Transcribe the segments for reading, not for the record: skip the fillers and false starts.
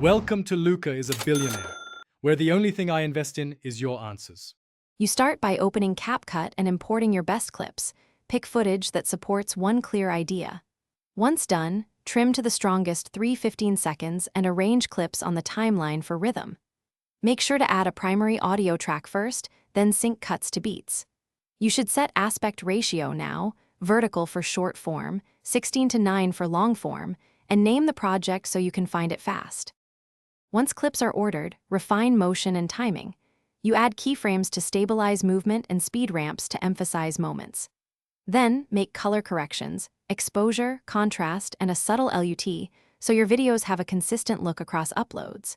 Welcome to Luca is a Billionaire, where the only thing I invest in is your answers. You start by opening Capcut and importing your best clips. Pick footage that supports one clear idea. Once done, trim to the strongest 3 seconds and arrange clips on the timeline for rhythm. Make sure to add a primary audio track first, then sync cuts to beats. You should set aspect ratio now, vertical for short form, 16:9 for long form, and name the project so you can find it fast. Once clips are ordered, refine motion and timing. You add keyframes to stabilize movement and speed ramps to emphasize moments. Then, make color corrections, exposure, contrast, and a subtle LUT so your videos have a consistent look across uploads.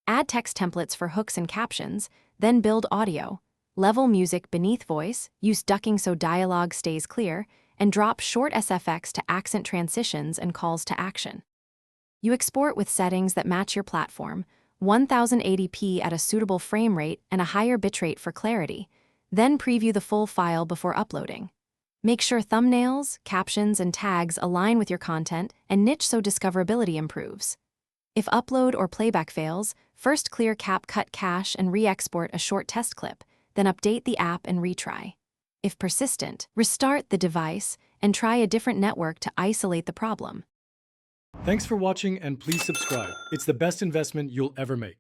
Add text templates for hooks and captions, then build audio. Level music beneath voice, use ducking so dialogue stays clear, and drop short SFX to accent transitions and calls to action. You export with settings that match your platform, 1080p at a suitable frame rate and a higher bitrate for clarity, then preview the full file before uploading. Make sure thumbnails, captions, and tags align with your content and niche so discoverability improves. If upload or playback fails, first clear Capcut cache and re-export a short test clip, then update the app and retry. If persistent, restart the device and try a different network to isolate the problem. Thanks for watching and please subscribe. It's the best investment you'll ever make.